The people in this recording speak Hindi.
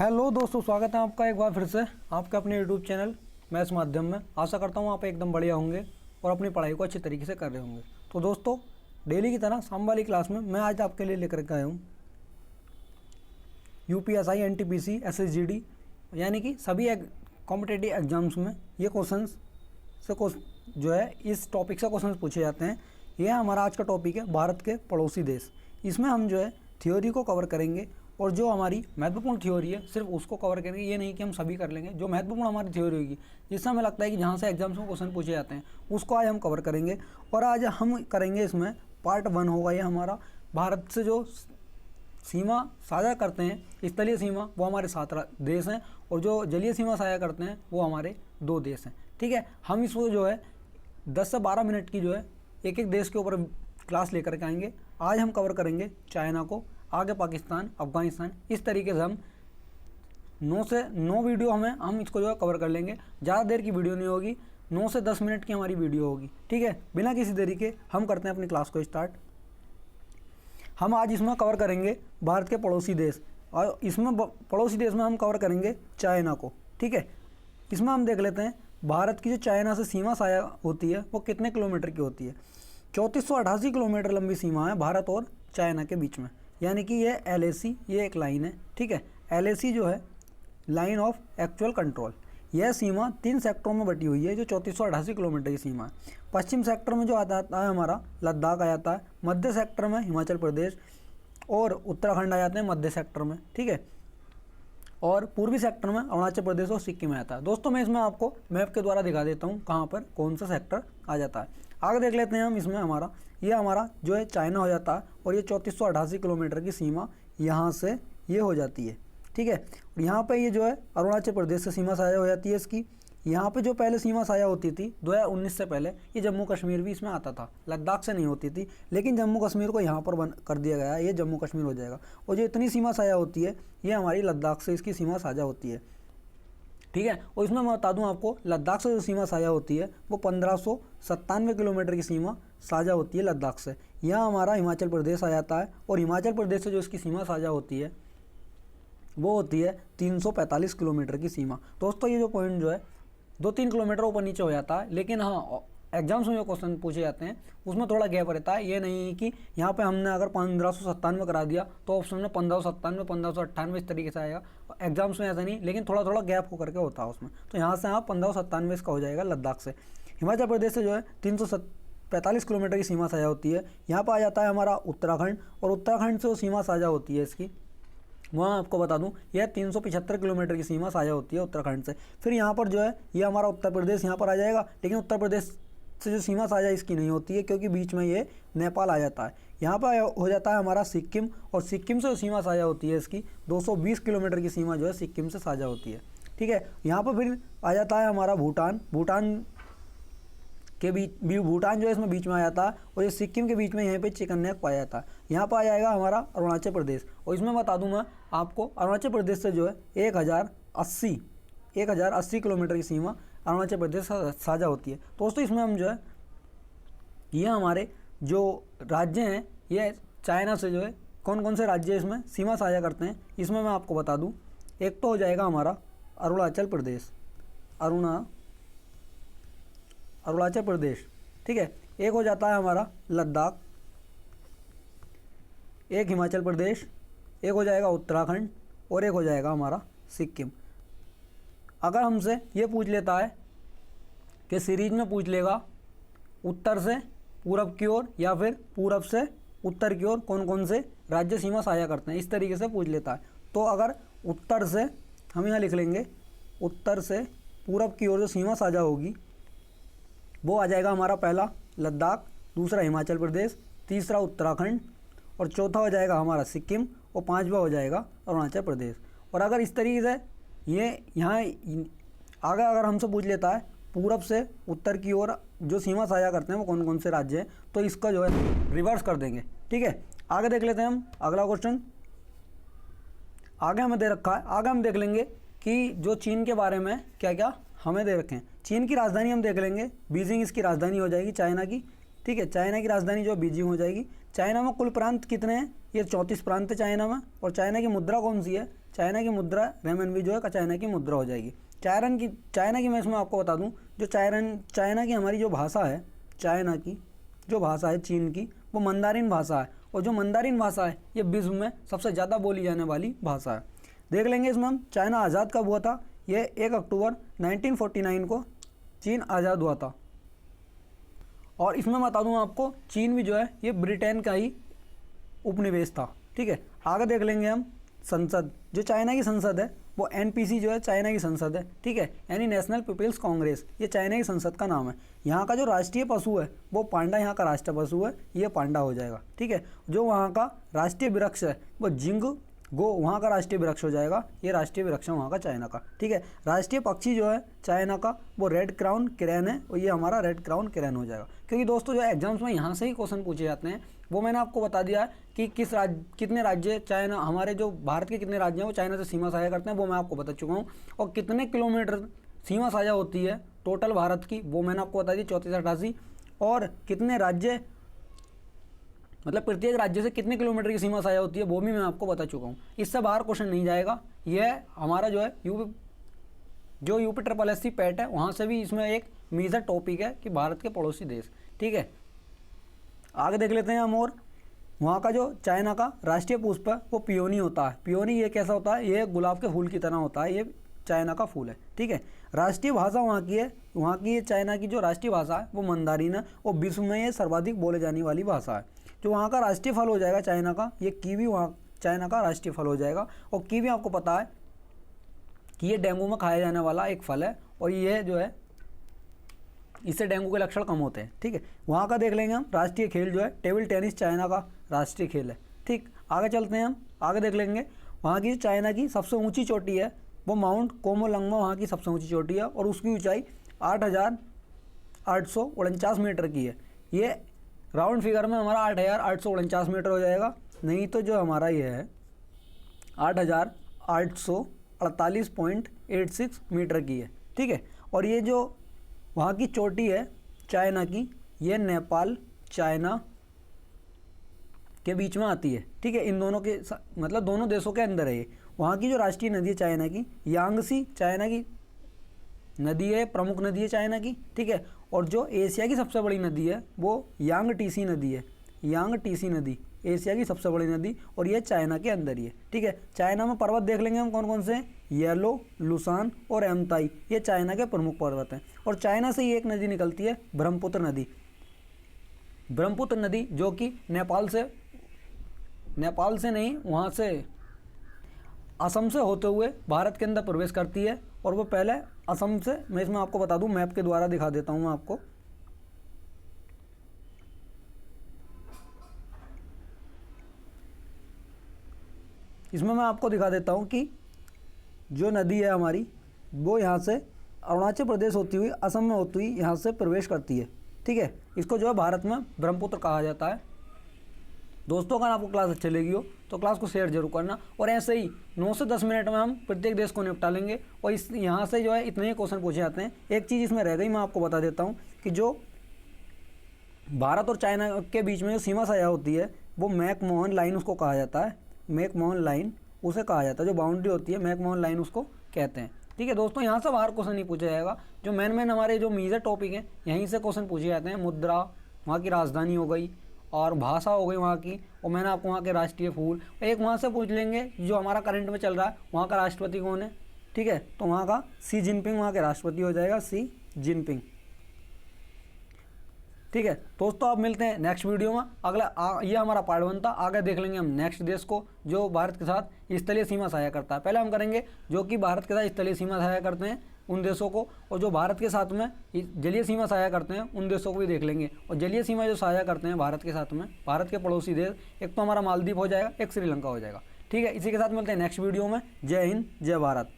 हेलो दोस्तों, स्वागत है आपका एक बार फिर से आपके अपने यूट्यूब चैनल मैथ्स माध्यम में। आशा करता हूँ आप एकदम बढ़िया होंगे और अपनी पढ़ाई को अच्छे तरीके से कर रहे होंगे। तो दोस्तों, डेली की तरह शाम वाली क्लास में मैं आज आपके लिए लेकर के आया हूँ यूपीएसआई, एनटीपीसी, एसएसजीडी यानी कि सभी कॉम्पिटिटिव एग्जाम्स में ये क्वेश्चंस से जो है इस टॉपिक से क्वेश्चंस पूछे जाते हैं। यह हमारा आज का टॉपिक है भारत के पड़ोसी देश। इसमें हम जो है थ्योरी को कवर करेंगे और जो हमारी महत्वपूर्ण थ्योरी है सिर्फ उसको कवर करेंगे। ये नहीं कि हम सभी कर लेंगे, जो महत्वपूर्ण हमारी थ्योरी होगी जिससे हमें लगता है कि जहाँ से एग्जाम्स में क्वेश्चन पूछे जाते हैं उसको आज हम कवर करेंगे। और आज हम करेंगे इसमें पार्ट 1 होगा ये हमारा भारत से जो सीमा साझा करते हैं स्थलीय सीमा वो हमारे 7 देश हैं और जो जलीय सीमा साझा करते हैं वो हमारे 2 देश हैं। ठीक है, हम इसको जो है 10 से 12 मिनट की जो है एक एक देश के ऊपर क्लास लेकर के आएंगे। आज हम कवर करेंगे चाइना को, आगे पाकिस्तान, अफगानिस्तान, इस तरीके से हम 9 से 9 वीडियो हम इसको जो है कवर कर लेंगे। ज़्यादा देर की वीडियो नहीं होगी, 9 से 10 मिनट की हमारी वीडियो होगी। ठीक है, बिना किसी देरी के हम करते हैं अपनी क्लास को स्टार्ट। हम आज इसमें कवर करेंगे भारत के पड़ोसी देश और इसमें पड़ोसी देश में हम कवर करेंगे चाइना को। ठीक है, इसमें हम देख लेते हैं भारत की जो चाइना से सीमा साझा होती है वो कितने किलोमीटर की होती है। 3488 किलोमीटर लंबी सीमा है भारत और चाइना के बीच में, यानी कि ये LAC ये एक लाइन है। ठीक है, LAC जो है लाइन ऑफ एक्चुअल कंट्रोल। यह सीमा 3 सेक्टरों में बटी हुई है जो 3488 किलोमीटर की सीमा है। पश्चिम सेक्टर में जो आ जाता है हमारा लद्दाख आ जाता है, मध्य सेक्टर में हिमाचल प्रदेश और उत्तराखंड आ जाते हैं मध्य सेक्टर में। ठीक है, और पूर्वी सेक्टर में अरुणाचल प्रदेश और सिक्किम आता है। दोस्तों, मैं इसमें आपको मैप के द्वारा दिखा देता हूँ कहाँ पर कौन सा सेक्टर आ जाता है। आगे देख लेते हैं हम इसमें हमारा जो है चाइना हो जाता है और ये 3488 किलोमीटर की सीमा यहाँ से ये हो जाती है। ठीक है, और यहाँ पे ये जो है अरुणाचल प्रदेश से सीमा साझा हो जाती है इसकी। यहाँ पे जो पहले सीमा साझा होती थी 2019 से पहले, ये जम्मू कश्मीर भी इसमें आता था, लद्दाख से नहीं होती थी, लेकिन जम्मू कश्मीर को यहाँ पर बंद कर दिया गया है, ये जम्मू कश्मीर हो जाएगा। और जो इतनी सीमा साझा होती है ये हमारी लद्दाख से इसकी सीमा साझा होती है। ठीक है, और इसमें मैं बता दूं आपको लद्दाख से जो सीमा साझा होती है वो 1597 किलोमीटर की सीमा साझा होती है लद्दाख से। यहाँ हमारा हिमाचल प्रदेश आ जाता है और हिमाचल प्रदेश से जो इसकी सीमा साझा होती है वो होती है 345 किलोमीटर की सीमा। दोस्तों, ये जो पॉइंट जो है 2-3 किलोमीटर ऊपर नीचे हो जाता है, लेकिन हाँ एग्जाम्स में जो क्वेश्चन पूछे जाते हैं उसमें थोड़ा गैप रहता है। ये नहीं कि यहाँ पे हमने अगर 1597 करा दिया तो ऑप्शन में 1597, 1598 इस तरीके से आएगा। एग्जाम्स में ऐसा नहीं, लेकिन थोड़ा थोड़ा गैप होकर के होता है उसमें। तो यहाँ से आप 1597 इसका हो जाएगा लद्दाख से। हिमाचल प्रदेश से जो है 345 किलोमीटर की सीमा साझा होती है। यहाँ पर आ जाता है हमारा उत्तराखंड और उत्तराखंड से जो सीमा साझा होती है इसकी वहाँ आपको बता दूं यह 375 किलोमीटर की सीमा साझा होती है उत्तराखंड से। फिर यहाँ पर जो है ये हमारा उत्तर प्रदेश यहाँ पर आ जाएगा, लेकिन उत्तर प्रदेश से जो सीमा साझा इसकी नहीं होती है क्योंकि बीच में ये नेपाल आ जाता है। यहाँ पर हो जाता है हमारा सिक्किम और सिक्किम से जो सीमा साझा होती है इसकी 220 किलोमीटर की सीमा जो है सिक्किम से साझा होती है। ठीक है, यहाँ पर फिर आ जाता है हमारा भूटान के बीच भूटान जो है इसमें बीच में आ जाता है और ये सिक्किम के बीच में यहीं पे चिकन पाया जाता है। यहाँ पर आ जाएगा हमारा अरुणाचल प्रदेश और इसमें बता दूं मैं आपको अरुणाचल प्रदेश से जो है 1080 किलोमीटर की सीमा अरुणाचल प्रदेश साझा होती है। दोस्तों, इसमें हम जो है ये हमारे जो राज्य हैं ये चाइना से जो है कौन कौन से राज्य इसमें सीमा साझा करते हैं इसमें मैं आपको बता दूँ। एक तो हो जाएगा हमारा अरुणाचल प्रदेश, अरुणाचल प्रदेश। ठीक है, एक हो जाता है हमारा लद्दाख, एक हिमाचल प्रदेश, एक हो जाएगा उत्तराखंड और एक हो जाएगा हमारा सिक्किम। अगर हमसे ये पूछ लेता है कि सीरीज में पूछ लेगा उत्तर से पूरब की ओर या फिर पूरब से उत्तर की ओर कौन कौन से राज्य सीमा साझा करते हैं, इस तरीके से पूछ लेता है। तो अगर उत्तर से हम यहाँ लिख लेंगे उत्तर से पूरब की ओर जो सीमा साझा होगी वो आ जाएगा हमारा पहला लद्दाख, दूसरा हिमाचल प्रदेश, तीसरा उत्तराखंड और चौथा हो जाएगा हमारा सिक्किम और पांचवा हो जाएगा अरुणाचल प्रदेश। और अगर इस तरीके से ये यहाँ आगे अगर हमसे पूछ लेता है पूरब से उत्तर की ओर जो सीमा साझा करते हैं वो कौन कौन से राज्य हैं, तो इसका जो है रिवर्स कर देंगे। ठीक है, आगे देख लेते हैं हम अगला क्वेश्चन। आगे हमें दे रखा है, आगे हम देख लेंगे कि जो चीन के बारे में क्या क्या हमें दे रखे हैं। चीन की राजधानी हम देख लेंगे, बीजिंग इसकी राजधानी हो जाएगी चाइना की। ठीक है, चाइना की राजधानी जो बीजिंग हो जाएगी। चाइना में कुल प्रांत कितने हैं, ये 34 प्रांत है चाइना में। और चाइना की मुद्रा कौन सी है, चाइना की मुद्रा रेमनबी जो है चाइना की मुद्रा हो जाएगी। चाइना की मैं इसमें आपको बता दूं, जो चाइना की हमारी जो भाषा है, चाइना की जो भाषा है चीन की, वो मंदारिन भाषा है। और जो मंदारिन भाषा है ये विश्व में सबसे ज़्यादा बोली जाने वाली भाषा है। देख लेंगे इसमें हम चाइना आज़ाद कब हुआ था। ये 1 अक्टूबर 1949 को चीन आज़ाद हुआ था। और इसमें बता दूं आपको, चीन भी जो है ये ब्रिटेन का ही उपनिवेश था। ठीक है, आगे देख लेंगे हम संसद। जो चाइना की संसद है वो एनपीसी जो है चाइना की संसद है। ठीक है, यानी नेशनल पीपल्स कांग्रेस, ये चाइना की संसद का नाम है। यहाँ का जो राष्ट्रीय पशु है वो पांडा, यहाँ का राष्ट्रीय पशु है ये पांडा हो जाएगा। ठीक है, जो वहाँ का राष्ट्रीय वृक्ष है वो जिंग गो, वहाँ का राष्ट्रीय वृक्ष हो जाएगा। ये राष्ट्रीय वृक्ष है वहाँ का चाइना का। ठीक है, राष्ट्रीय पक्षी जो है चाइना का वो रेड क्राउन क्रेन है, और ये हमारा रेड क्राउन क्रेन हो जाएगा। क्योंकि दोस्तों जो एग्जाम्स में यहाँ से ही क्वेश्चन पूछे जाते हैं, वो मैंने आपको बता दिया है कि कितने राज्य चाइना, हमारे जो भारत के कितने राज्य हैं वो चाइना से सीमा साझा करते हैं, वो मैं आपको बता चुका हूँ। और कितने किलोमीटर सीमा साझा होती है टोटल भारत की, वो मैंने आपको बता दी 3488। और कितने राज्य, मतलब प्रत्येक राज्य से कितने किलोमीटर की सीमा साझा होती है वो भी मैं आपको बता चुका हूँ। इससे बाहर क्वेश्चन नहीं जाएगा। यह हमारा जो है यूपी ट्रिपल एससी पैट है, वहाँ से भी इसमें एक मेजर टॉपिक है कि भारत के पड़ोसी देश। ठीक है, आगे देख लेते हैं हम। और वहाँ का जो चाइना का राष्ट्रीय पुष्प है वो पियोनी होता है। पियोनी ये कैसा होता है, ये गुलाब के फूल की तरह होता है, ये चाइना का फूल है। ठीक है, राष्ट्रीय भाषा वहाँ की है, वहाँ की चाइना की जो राष्ट्रीय भाषा है वो मंदारिन है, और विश्व में ये सर्वाधिक बोले जाने वाली भाषा है। जो वहाँ का राष्ट्रीय फल हो जाएगा चाइना का, ये कीवी वहाँ चाइना का राष्ट्रीय फल हो जाएगा। और कीवी आपको पता है कि ये डेंगू में खाया जाने वाला एक फल है, और ये जो है इससे डेंगू के लक्षण कम होते हैं। ठीक है, वहाँ का देख लेंगे हम। राष्ट्रीय खेल जो है टेबल टेनिस चाइना का राष्ट्रीय खेल है। ठीक, आगे चलते हैं हम, आगे देख लेंगे। वहाँ की चाइना की सबसे ऊंची चोटी है वो माउंट कोमोलंगमा वहाँ की सबसे ऊंची चोटी है, और उसकी ऊंचाई 8,849 मीटर की है। ये राउंड फिगर में हमारा 8,849 मीटर हो जाएगा, नहीं तो जो हमारा ये है 8,848.86 मीटर की है। ठीक है, और ये जो वहाँ की चोटी है चाइना की, ये नेपाल चाइना के बीच में आती है। ठीक है, इन दोनों के मतलब दोनों देशों के अंदर है ये। वहाँ की जो राष्ट्रीय नदी है चाइना की, यांगसी चाइना की नदी है, प्रमुख नदी है चाइना की। ठीक है, और जो एशिया की सबसे बड़ी नदी है वो यांगटीसी नदी है। यांगटीसी नदी एशिया की सबसे बड़ी नदी, और ये चाइना के अंदर ही है। ठीक है, चाइना में पर्वत देख लेंगे हम कौन कौन से, येलो, लुसान और एमताई, ये चाइना के प्रमुख पर्वत हैं। और चाइना से ही एक नदी निकलती है ब्रह्मपुत्र नदी। ब्रह्मपुत्र नदी जो कि नेपाल से नहीं, वहाँ से असम से होते हुए भारत के अंदर प्रवेश करती है। और वो पहले असम से, मैं इसमें आपको बता दूं, मैप के द्वारा दिखा देता हूं मैं आपको। इसमें मैं आपको दिखा देता हूं कि जो नदी है हमारी वो यहाँ से अरुणाचल प्रदेश होती हुई असम में होती हुई यहाँ से प्रवेश करती है। ठीक है, इसको जो है भारत में ब्रह्मपुत्र कहा जाता है। दोस्तों अगर आपको क्लास अच्छी लगी हो तो क्लास को शेयर जरूर करना, और ऐसे ही 9 से 10 मिनट में हम प्रत्येक देश को निपटा लेंगे। और इस यहाँ से जो है इतने ही क्वेश्चन पूछे जाते हैं। एक चीज़ इसमें रह गई, मैं आपको बता देता हूँ कि जो भारत और चाइना के बीच में जो सीमा साझा होती है वो मैकमोहन लाइन उसको कहा जाता है। मैकमोहन लाइन उसे कहा जाता है, जो बाउंड्री होती है मैकमोहन लाइन उसको कहते हैं। ठीक है दोस्तों, यहाँ से बाहर क्वेश्चन नहीं पूछा जाएगा। जो मेन हमारे जो मेजर टॉपिक हैं यहीं से क्वेश्चन पूछे जाते हैं। मुद्रा, वहाँ की राजधानी हो गई, और भाषा हो गई वहाँ की, और मैंने आपको वहाँ के राष्ट्रीय फूल, एक वहाँ से पूछ लेंगे जो हमारा करंट में चल रहा है, वहाँ का राष्ट्रपति कौन है। ठीक है, तो वहाँ का सी जिनपिंग वहाँ के राष्ट्रपति हो जाएगा, सी जिनपिंग। ठीक है दोस्तों, अब मिलते हैं नेक्स्ट वीडियो में। अगला ये हमारा पार्ट 1 था। आगे देख लेंगे हम नेक्स्ट देश को जो भारत के साथ स्थलीय सीमा साझा करता है। पहले हम करेंगे जो कि भारत के साथ स्थलीय सीमा साझा करते हैं उन देशों को, और जो भारत के साथ में जलीय सीमा साझा करते हैं उन देशों को भी देख लेंगे। और जलीय सीमा जो साझा करते हैं भारत के साथ में, भारत के पड़ोसी देश, एक तो हमारा मालदीव हो जाएगा, एक श्रीलंका हो जाएगा। ठीक है, इसी के साथ मिलते हैं नेक्स्ट वीडियो में। जय हिंद, जय भारत।